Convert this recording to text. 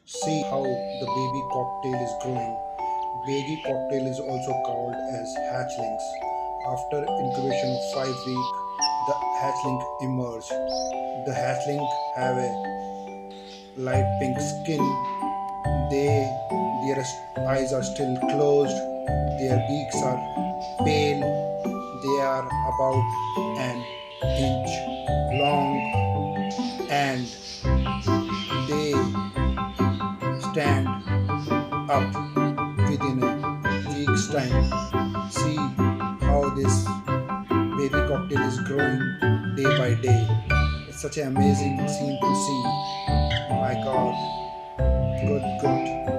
See how the baby cocktail is growing. Baby cocktail is also called as hatchlings. After incubation of 5 weeks, the hatchling emerge. The hatchling have a light pink skin. Their eyes are still closed. Their beaks are pale. They are about an inch long and they stand up within a week's time. See how this baby cocktail is growing day by day. It's such an amazing scene to see. Oh my god, good, good.